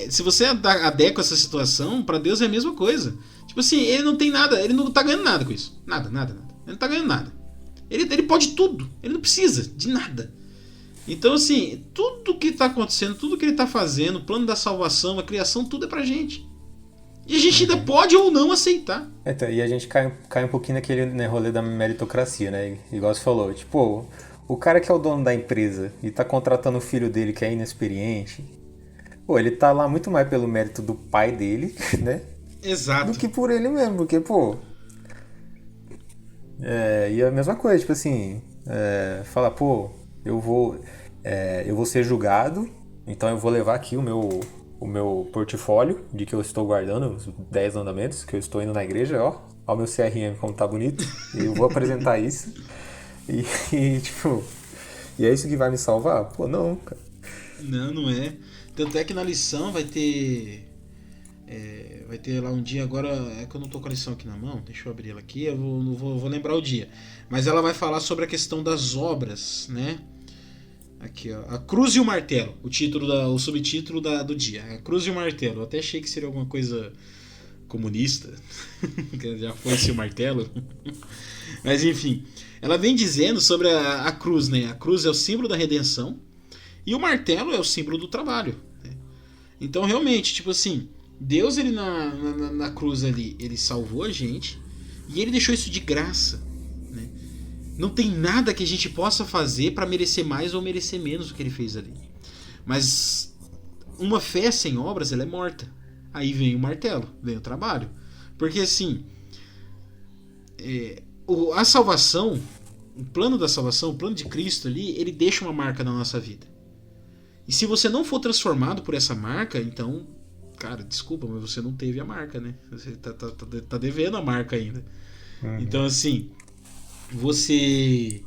se você adequa essa situação, pra Deus é a mesma coisa. Tipo assim, ele não tem nada, ele não tá ganhando nada com isso. Nada. Ele não tá ganhando nada. Ele pode tudo, ele não precisa de nada. Então assim, tudo que tá acontecendo, tudo que ele tá fazendo, o plano da salvação, a criação, tudo é pra gente. E a gente ainda pode ou não aceitar. Então, e a gente cai um pouquinho naquele, né, rolê da meritocracia, né? Igual você falou, tipo, o cara que é o dono da empresa e tá contratando o filho dele que é inexperiente, pô, ele tá lá muito mais pelo mérito do pai dele, né? Exato. Do que por ele mesmo, porque, pô... e a mesma coisa, tipo assim, falar, pô, eu vou ser julgado, então eu vou levar aqui o meu portfólio de que eu estou guardando os 10 mandamentos, que eu estou indo na igreja, ó o meu CRM como tá bonito, e eu vou apresentar isso, e tipo, e é isso que vai me salvar? Pô, não, cara. Não é. Tanto é que na lição vai ter lá um dia, agora é que eu não tô com a lição aqui na mão, deixa eu abrir ela aqui, eu vou lembrar o dia. Mas ela vai falar sobre a questão das obras, né? Aqui, ó, a cruz e o martelo, o subtítulo do dia, a cruz e o martelo. Eu até achei que seria alguma coisa comunista, que já fosse o martelo. Mas enfim, ela vem dizendo sobre a cruz, né? A cruz é o símbolo da redenção e o martelo é o símbolo do trabalho, né? Então realmente, tipo assim, Deus, ele na cruz ali, ele salvou a gente e ele deixou isso de graça, né? Não tem nada que a gente possa fazer para merecer mais ou merecer menos do que ele fez ali. Mas uma fé sem obras, ela é morta. Aí vem o martelo, vem o trabalho. Porque assim, a salvação, o plano da salvação, o plano de Cristo ali, ele deixa uma marca na nossa vida. E se você não for transformado por essa marca, então, cara, desculpa, mas você não teve a marca, né? Você tá devendo a marca ainda. Então assim, você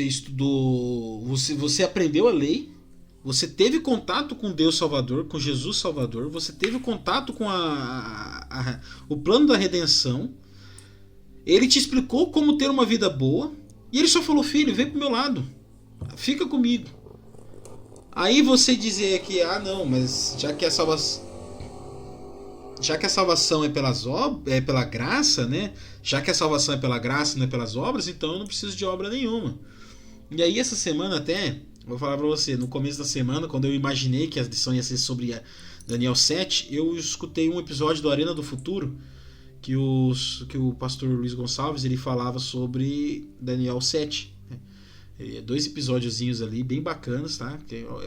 estudou, você aprendeu a lei, você teve contato com Deus Salvador, com Jesus Salvador, você teve contato com o plano da redenção, ele te explicou como ter uma vida boa, e ele só falou, filho, vem pro meu lado, fica comigo. Aí você dizer que, não, mas já que a salvação é pela graça, né? Já que a salvação é pela graça e não é pelas obras, então eu não preciso de obra nenhuma. E aí essa semana até, vou falar pra você, no começo da semana, quando eu imaginei que a lição ia ser sobre Daniel 7, eu escutei um episódio do Arena do Futuro, que o pastor Luiz Gonçalves, ele falava sobre Daniel 7. Né? 2 episódiozinhos ali, bem bacanas, tá?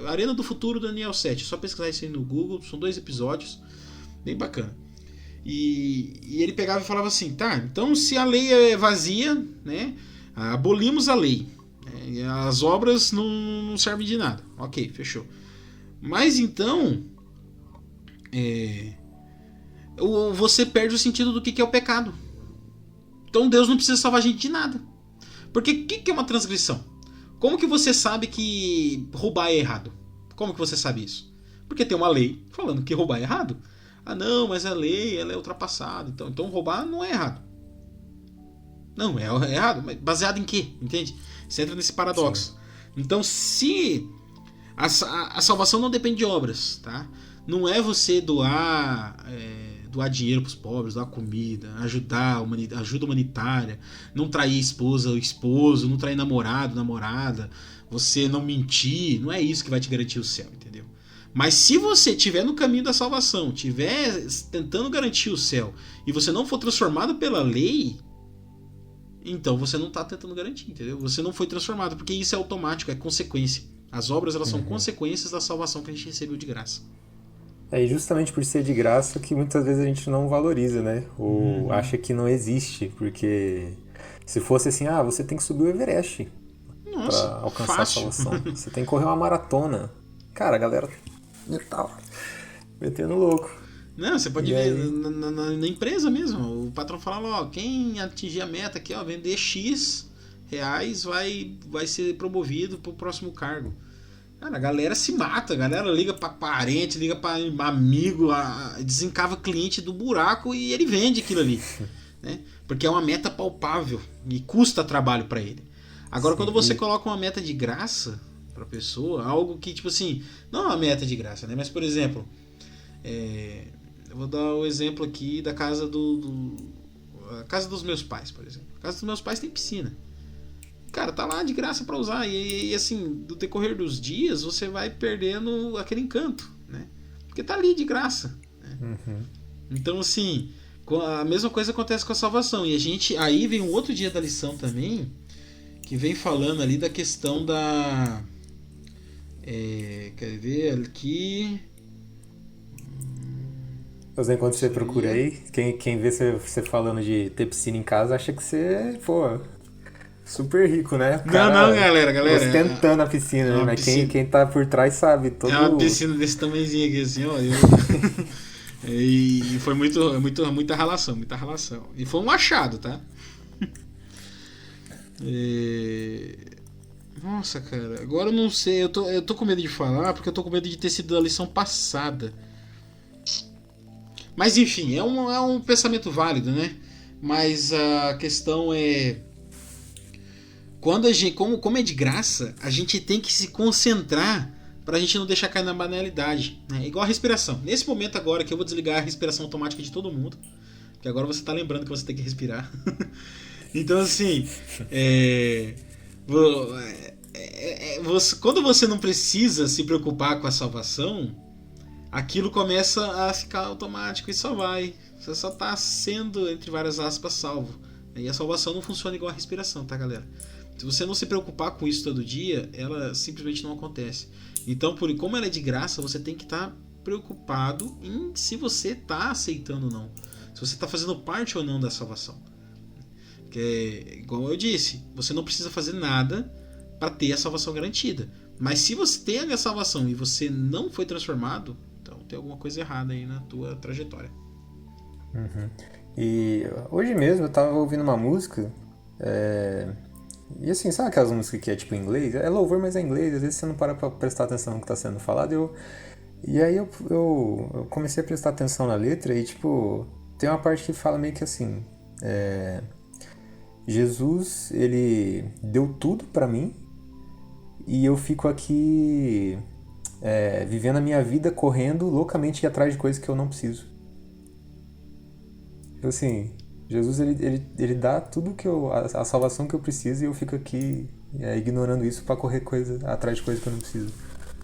Arena do Futuro, Daniel 7, só pesquisar isso aí no Google, são 2 episódios, bem bacana. E ele pegava e falava assim, tá, então se a lei é vazia, né, abolimos a lei, né, as obras não servem de nada, ok, fechou. Mas então você perde o sentido do que é o pecado. Então Deus não precisa salvar a gente de nada. Porque o que é uma transgressão? Como que você sabe que roubar é errado? Como que você sabe isso? Porque tem uma lei falando que roubar é errado. Ah, não, mas a lei ela é ultrapassada. Então roubar não é errado. Não, é errado. Mas baseado em quê? Entende? Você entra nesse paradoxo. Sim. Então, se a salvação não depende de obras, tá? Não é você doar dinheiro para os pobres, doar comida, ajuda humanitária, não trair esposa ou esposo, não trair namorado, namorada, você não mentir, não é isso que vai te garantir o céu, entendeu? Mas se você estiver no caminho da salvação, estiver tentando garantir o céu, e você não for transformado pela lei, então você não está tentando garantir, entendeu? Você não foi transformado, porque isso é automático, é consequência. As obras elas são consequências da salvação que a gente recebeu de graça. É justamente por ser de graça que muitas vezes a gente não valoriza, né? Ou acha que não existe, porque se fosse assim, você tem que subir o Everest para alcançar a salvação. Você tem que correr uma maratona. Cara, a galera tá lá, metendo louco. Não, você pode ver na empresa mesmo. O patrão fala, quem atingir a meta aqui, vender X reais vai ser promovido pro próximo cargo. Cara, a galera se mata, a galera liga pra parente, liga pra amigo, desencava cliente do buraco e ele vende aquilo ali, né? Porque é uma meta palpável e custa trabalho pra ele. Agora, quando você coloca uma meta de graça pra pessoa, algo que, tipo assim, não é uma meta de graça, né? Mas, por exemplo, eu vou dar o exemplo aqui da casa a casa dos meus pais, por exemplo. A casa dos meus pais tem piscina. Cara, tá lá de graça pra usar. E assim, do decorrer dos dias, você vai perdendo aquele encanto, né? Porque tá ali de graça, né? Então, assim, a mesma coisa acontece com a salvação. E aí vem um outro dia da lição também, que vem falando ali da questão da... quer ver aqui... Enquanto você procura aí, quem vê você falando de ter piscina em casa, acha que você, super rico, né? Não, galera. Ostentando a piscina, né? Mas quem tá por trás sabe. É uma piscina desse tamanhozinho aqui, assim, ó. E foi muita relação. E foi um achado, tá? Nossa, cara. Agora eu não sei. Eu tô com medo de falar, porque eu tô com medo de ter sido da lição passada. Mas enfim, é um pensamento válido, né? Mas a questão é... Quando como é de graça, a gente tem que se concentrar pra gente não deixar cair na banalidade, né? Igual a respiração. Nesse momento agora que eu vou desligar a respiração automática de todo mundo, que agora você tá lembrando que você tem que respirar. Então assim, quando você não precisa se preocupar com a salvação, aquilo começa a ficar automático e só vai. Você só tá sendo, entre várias aspas, salvo. E a salvação não funciona igual a respiração, tá, galera? Se você não se preocupar com isso todo dia, ela simplesmente não acontece. Então, como ela é de graça, você tem que estar preocupado em se você está aceitando ou não. Se você está fazendo parte ou não da salvação. Porque, igual eu disse, você não precisa fazer nada para ter a salvação garantida. Mas se você tem a salvação e você não foi transformado, então tem alguma coisa errada aí na tua trajetória. E hoje mesmo eu estava ouvindo uma música... E assim, sabe aquelas músicas que é tipo em inglês? É louvor, mas é em inglês, às vezes você não para pra prestar atenção no que está sendo falado. E aí eu comecei a prestar atenção na letra e tipo, tem uma parte que fala meio que assim, Jesus, ele deu tudo pra mim e eu fico aqui vivendo a minha vida correndo loucamente atrás de coisas que eu não preciso. Então assim... Jesus, ele dá tudo a salvação que eu preciso e eu fico aqui ignorando isso pra correr atrás de coisas que eu não preciso.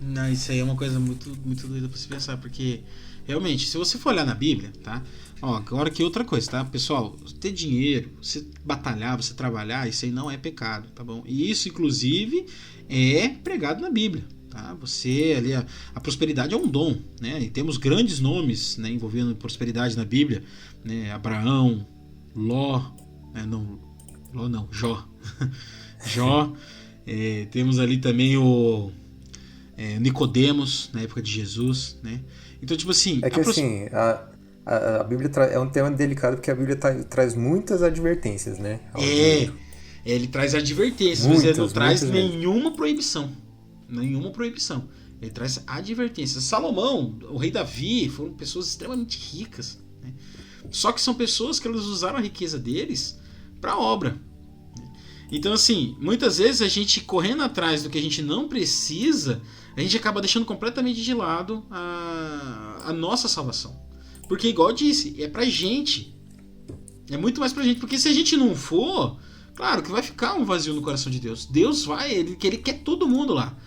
Não, isso aí é uma coisa muito, muito doida pra se pensar, porque realmente, se você for olhar na Bíblia, tá? Agora que outra coisa, tá? Pessoal, ter dinheiro, você batalhar, você trabalhar, isso aí não é pecado, tá bom? E isso, inclusive, é pregado na Bíblia. Tá? Você ali, a prosperidade é um dom, né? E temos grandes nomes, né, envolvendo prosperidade na Bíblia, né? Abraão, Jó. Jó. Temos ali também o Nicodemos, na época de Jesus, né? Então, tipo assim... É que assim, a Bíblia é um tema delicado porque a Bíblia traz muitas advertências, né? Ele traz advertências, mas ele não traz nenhuma proibição. Nenhuma proibição. Ele traz advertência. Salomão, o rei Davi, foram pessoas extremamente ricas, né? Só que são pessoas que elas usaram a riqueza deles para a obra. Então, assim, muitas vezes a gente correndo atrás do que a gente não precisa, a gente acaba deixando completamente de lado a nossa salvação. Porque, igual eu disse, é pra gente. É muito mais pra gente. Porque se a gente não for, claro que vai ficar um vazio no coração de Deus. Deus vai, ele quer todo mundo lá.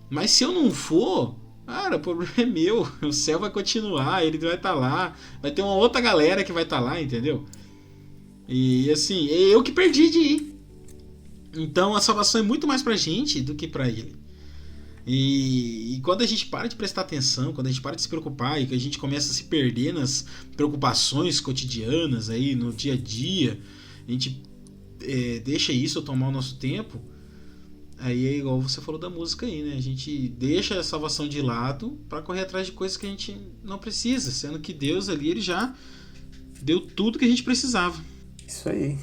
Mas se eu não for, cara, o problema é meu. O céu vai continuar, ele vai estar lá. Vai ter uma outra galera que vai estar lá, entendeu? E, assim, é eu que perdi de ir. Então a salvação é muito mais pra gente do que pra ele. E quando a gente para de prestar atenção, quando a gente para de se preocupar e que a gente começa a se perder nas preocupações cotidianas aí no dia a dia, a gente deixa isso tomar o nosso tempo, aí é igual você falou da música aí, né? A gente deixa a salvação de lado para correr atrás de coisas que a gente não precisa, sendo que Deus ali, ele já deu tudo que a gente precisava. Isso aí.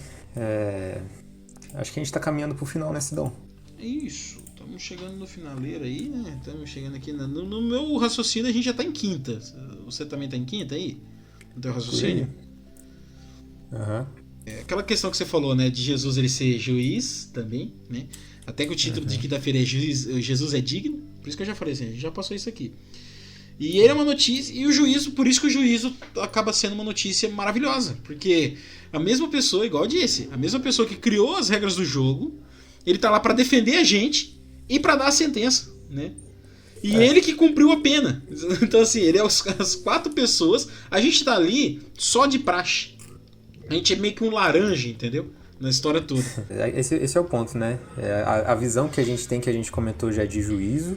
Acho que a gente tá caminhando pro final, né, Sidão? Isso, estamos chegando no finaleiro aí, né? Estamos chegando aqui no meu raciocínio, a gente já tá em quinta. Você também tá em quinta aí? No teu raciocínio? Aham. Aquela questão que você falou, né, de Jesus ele ser juiz também, né? Até que o título de quinta-feira é Jesus é digno, por isso que eu já falei assim, a gente já passou isso aqui. E ele é uma notícia, e o juízo, por isso que o juízo acaba sendo uma notícia maravilhosa, porque a mesma pessoa, igual eu disse, a mesma pessoa que criou as regras do jogo, ele tá lá para defender a gente e para dar a sentença, né? E ele que cumpriu a pena. Então, assim, ele é as 4 pessoas, a gente tá ali só de praxe. A gente é meio que um laranja, entendeu? Na história toda. Esse é o ponto, né? A visão que a gente tem, que a gente comentou já de juízo,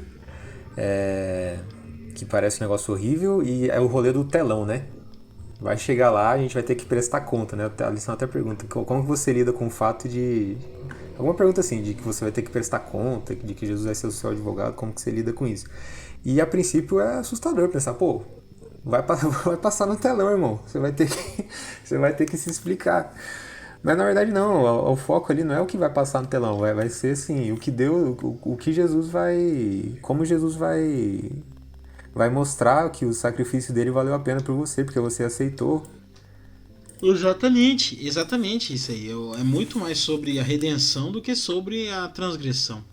que parece um negócio horrível, e é o rolê do telão, né? Vai chegar lá, a gente vai ter que prestar conta, né? A lição até pergunta, como você lida com o fato de... Alguma pergunta assim, de que você vai ter que prestar conta, de que Jesus vai ser o seu advogado, como que você lida com isso? E a princípio é assustador pensar, pô, vai passar no telão, irmão. Você vai ter que se explicar. Mas na verdade não, o foco ali não é o que vai passar no telão, vai ser assim, o que Jesus vai... Como Jesus vai mostrar que o sacrifício dele valeu a pena por você, porque você aceitou. Exatamente isso aí. É muito mais sobre a redenção do que sobre a transgressão.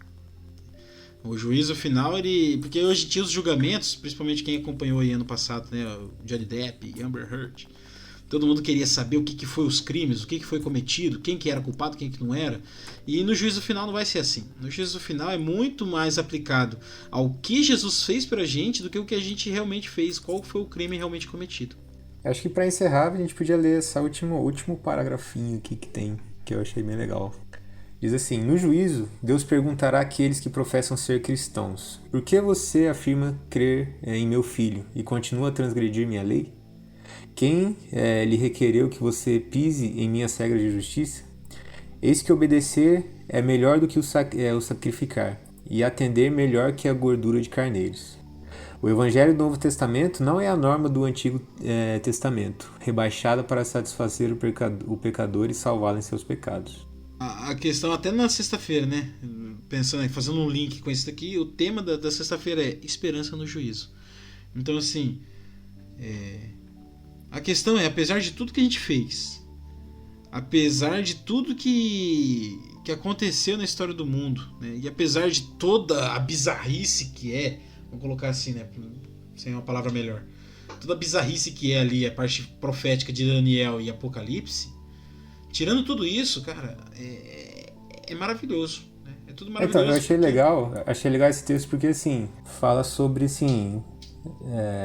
O juízo final, porque hoje em dia os julgamentos, principalmente quem acompanhou aí ano passado, né, o Johnny Depp, Amber Heard, todo mundo queria saber o que foi os crimes, o que foi cometido, quem que era culpado, quem que não era. E no juízo final não vai ser assim. No juízo final é muito mais aplicado ao que Jesus fez pra gente do que o que a gente realmente fez, qual foi o crime realmente cometido. Acho que para encerrar a gente podia ler esse último paragrafinho aqui que tem, que eu achei bem legal. Diz assim: no juízo, Deus perguntará àqueles que professam ser cristãos: por que você afirma crer em meu filho e continua a transgredir minha lei? Quem lhe requereu que você pise em minhas regras de justiça? Eis que obedecer é melhor do que o sacrificar, e atender melhor que a gordura de carneiros. O Evangelho do Novo Testamento não é a norma do Antigo Testamento, rebaixada para satisfazer o pecador e salvá-lo em seus pecados. A questão até na sexta-feira, né? Pensando, fazendo um link com isso daqui, o tema da sexta-feira é esperança no juízo. Então, assim, a questão é, apesar de tudo que a gente fez, apesar de tudo que aconteceu na história do mundo, né? E apesar de toda a bizarrice que vamos colocar assim, né? Sem uma palavra melhor. Toda a bizarrice que é ali a parte profética de Daniel e Apocalipse, tirando tudo isso, cara, é maravilhoso, né? É tudo maravilhoso. Então, eu achei legal esse texto porque, assim, fala sobre, assim,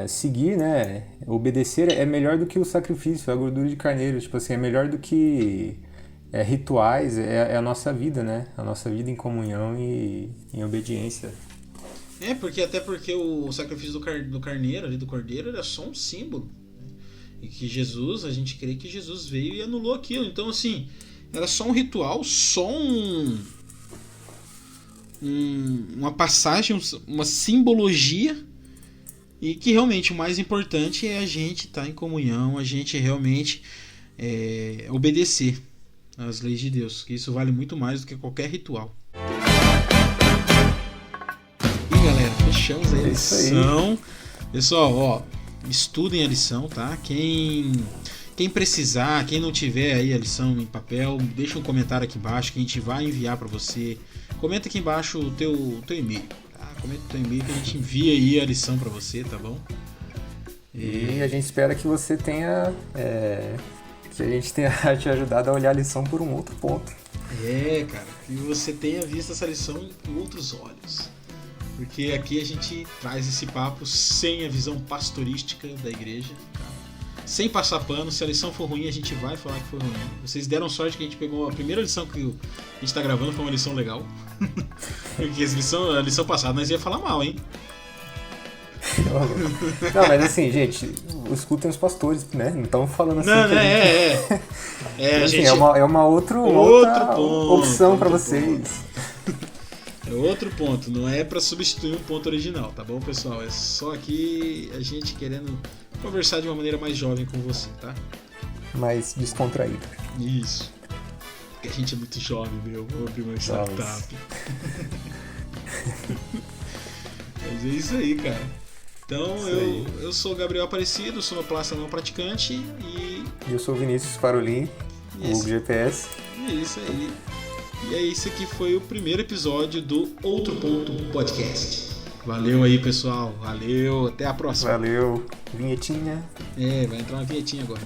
seguir, né? Obedecer é melhor do que o sacrifício, a gordura de carneiro, tipo assim, é melhor do que rituais, é a nossa vida, né? A nossa vida em comunhão e em obediência. Até porque o sacrifício do carneiro, ali do cordeiro, era só um símbolo, né? E que Jesus, a gente crê que Jesus veio e anulou aquilo. Então, assim, era só um ritual, só uma passagem, uma simbologia, e que realmente o mais importante é a gente estar em comunhão, a gente realmente obedecer às leis de Deus, que isso vale muito mais do que qualquer ritual. fechamos aí a lição. Pessoal, ó, estudem a lição, tá? Quem precisar, quem não tiver aí a lição em papel, deixa um comentário aqui embaixo que a gente vai enviar para você. Comenta aqui embaixo o teu e-mail, tá? Comenta o teu e-mail que a gente envia aí a lição para você, tá bom? E a gente espera que você tenha... que a gente tenha te ajudado a olhar a lição por um outro ponto. Cara, que você tenha visto essa lição com outros olhos. Porque aqui a gente traz esse papo sem a visão pastorística da igreja, tá? Sem passar pano. Se a lição for ruim, a gente vai falar que foi ruim. Vocês deram sorte que a gente pegou a primeira lição que a gente tá gravando, foi uma lição legal. Porque a lição passada nós ia falar mal, hein? Não, mas assim, gente, escutem os pastores, né? Não estamos falando assim. Não, assim, gente... é uma outra ponto, opção para vocês. É outro ponto, não é para substituir um ponto original, tá bom, pessoal? É só aqui a gente querendo conversar de uma maneira mais jovem com você, tá? Mais descontraída. Isso. Porque a gente é muito jovem, meu. Vou abrir uma startup. Mas é isso aí, cara. Então, eu sou o Gabriel Aparecido, sonoplasta não praticante e... Eu sou o Vinícius Parolin, o GPS. Isso aí. E é isso aqui foi o primeiro episódio do Outro Ponto Podcast. Valeu aí, pessoal. Valeu. Até a próxima. Valeu. Vinhetinha. Vai entrar uma vinhetinha agora.